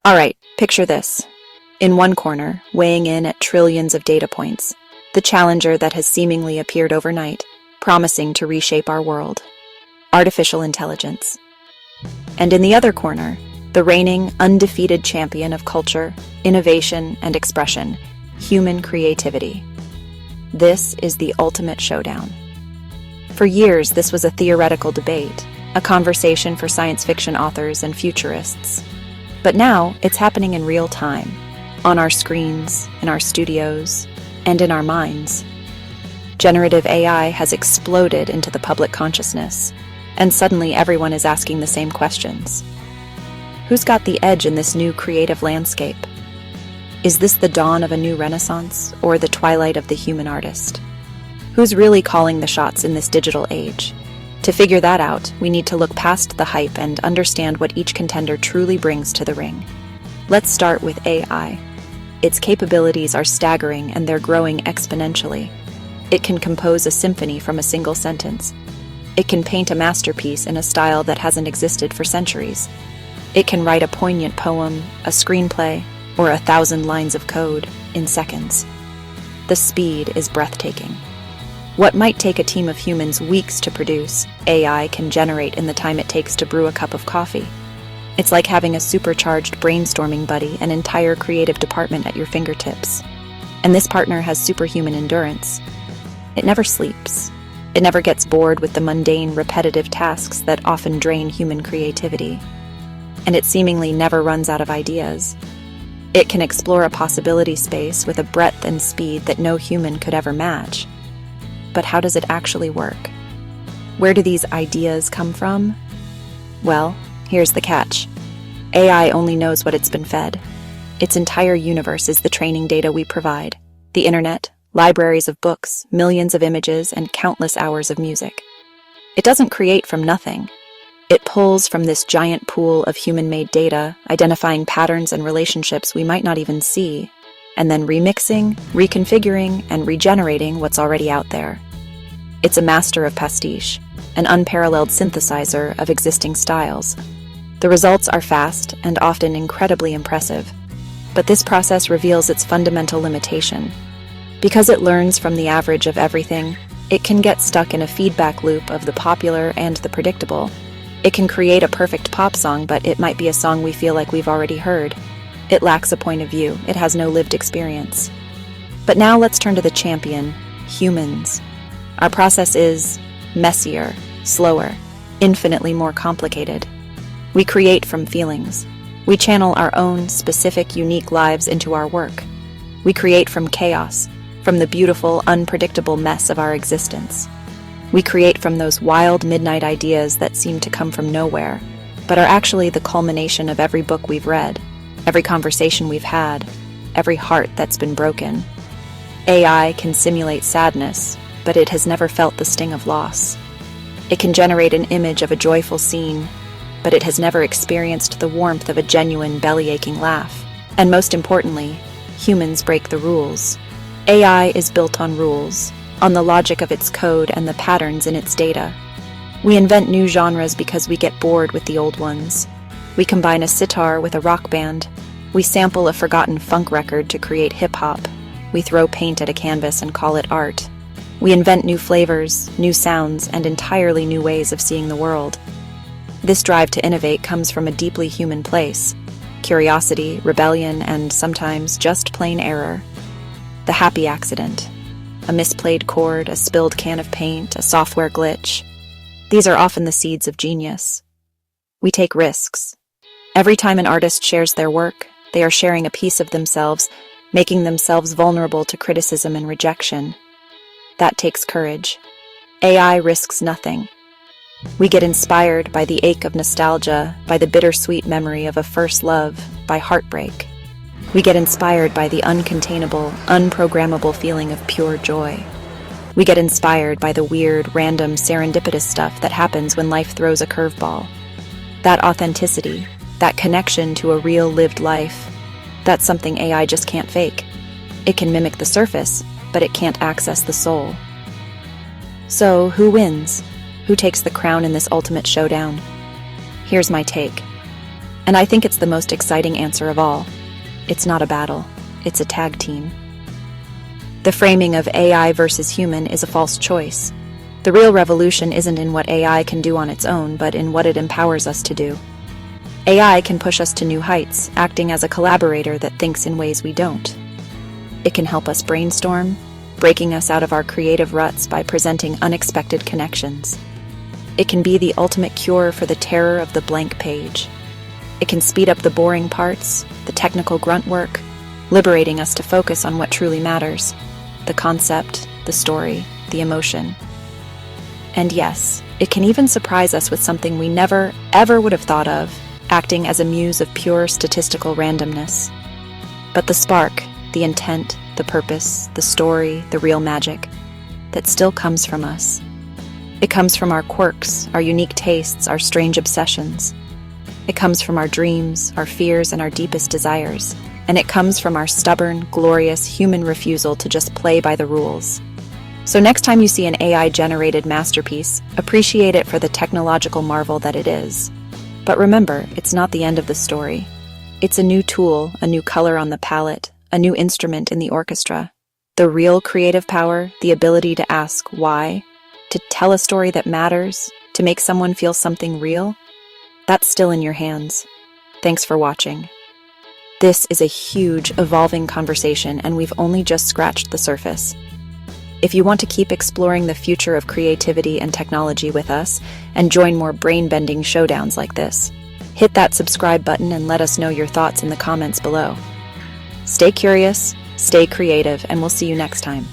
All right, picture this. In one corner, weighing in at trillions of data points, the challenger that has seemingly appeared overnight, promising to reshape our world. Artificial intelligence. And in the other corner, the reigning, undefeated champion of culture, innovation, and expression, human creativity. This is the ultimate showdown. For years, this was a theoretical debate, a conversation for science fiction authors and futurists. But now, it's happening in real time, on our screens, in our studios, and in our minds. Generative AI has exploded into the public consciousness, and suddenly everyone is asking the same questions. Who's got the edge in this new creative landscape? Is this the dawn of a new renaissance, or the twilight of the human artist? Who's really calling the shots in this digital age? To figure that out, we need to look past the hype and understand what each contender truly brings to the ring. Let's start with AI. Its capabilities are staggering and they're growing exponentially. It can compose a symphony from a single sentence. It can paint a masterpiece in a style that hasn't existed for centuries. It can write a poignant poem, a screenplay, or 1,000 lines of code in seconds. The speed is breathtaking. What might take a team of humans weeks to produce, AI can generate in the time it takes to brew a cup of coffee. It's like having a supercharged brainstorming buddy, an entire creative department at your fingertips. And this partner has superhuman endurance. It never sleeps. It never gets bored with the mundane, repetitive tasks that often drain human creativity. And it seemingly never runs out of ideas. It can explore a possibility space with a breadth and speed that no human could ever match. But how does it actually work? Where do these ideas come from? Well, here's the catch. AI only knows what it's been fed. Its entire universe is the training data we provide. The internet, libraries of books, millions of images, and countless hours of music. It doesn't create from nothing. It pulls from this giant pool of human-made data, identifying patterns and relationships we might not even see, and then remixing, reconfiguring, and regenerating what's already out there. It's a master of pastiche, an unparalleled synthesizer of existing styles. The results are fast and often incredibly impressive, but this process reveals its fundamental limitation. Because it learns from the average of everything, it can get stuck in a feedback loop of the popular and the predictable. It can create a perfect pop song, but it might be a song we feel like we've already heard. It lacks a point of view. It has no lived experience. But now let's turn to the champion, humans. Our process is messier, slower, infinitely more complicated. We create from feelings. We channel our own specific, unique lives into our work. We create from chaos, from the beautiful, unpredictable mess of our existence. We create from those wild midnight ideas that seem to come from nowhere, but are actually the culmination of every book we've read, every conversation we've had, every heart that's been broken. AI can simulate sadness, but it has never felt the sting of loss. It can generate an image of a joyful scene, but it has never experienced the warmth of a genuine belly-aching laugh. And most importantly, humans break the rules. AI is built on rules, on the logic of its code and the patterns in its data. We invent new genres because we get bored with the old ones. We combine a sitar with a rock band. We sample a forgotten funk record to create hip-hop. We throw paint at a canvas and call it art. We invent new flavors, new sounds, and entirely new ways of seeing the world. This drive to innovate comes from a deeply human place: curiosity, rebellion, and sometimes just plain error. The happy accident. A misplayed chord, a spilled can of paint, a software glitch. These are often the seeds of genius. We take risks. Every time an artist shares their work, they are sharing a piece of themselves, making themselves vulnerable to criticism and rejection. That takes courage. AI risks nothing. We get inspired by the ache of nostalgia, by the bittersweet memory of a first love, by heartbreak. We get inspired by the uncontainable, unprogrammable feeling of pure joy. We get inspired by the weird, random, serendipitous stuff that happens when life throws a curveball. That authenticity, that connection to a real lived life, that's something AI just can't fake. It can mimic the surface, but it can't access the soul. So, who wins? Who takes the crown in this ultimate showdown? Here's my take. And I think it's the most exciting answer of all. It's not a battle, it's a tag team. The framing of AI versus human is a false choice. The real revolution isn't in what AI can do on its own, but in what it empowers us to do. AI can push us to new heights, acting as a collaborator that thinks in ways we don't. It can help us brainstorm, breaking us out of our creative ruts by presenting unexpected connections. It can be the ultimate cure for the terror of the blank page. It can speed up the boring parts, the technical grunt work, liberating us to focus on what truly matters: the concept, the story, the emotion. And yes, it can even surprise us with something we never, ever would have thought of, acting as a muse of pure statistical randomness. But the spark, the intent, the purpose, the story, the real magic, that still comes from us. It comes from our quirks, our unique tastes, our strange obsessions. It comes from our dreams, our fears, and our deepest desires. And it comes from our stubborn, glorious human refusal to just play by the rules. So next time you see an AI-generated masterpiece, appreciate it for the technological marvel that it is. But remember, it's not the end of the story. It's a new tool, a new color on the palette, a new instrument in the orchestra. The real creative power, the ability to ask why, to tell a story that matters, to make someone feel something real, that's still in your hands. Thanks for watching. This is a huge, evolving conversation, and we've only just scratched the surface. If you want to keep exploring the future of creativity and technology with us and join more brain-bending showdowns like this, hit that subscribe button and let us know your thoughts in the comments below. Stay curious, stay creative, and we'll see you next time.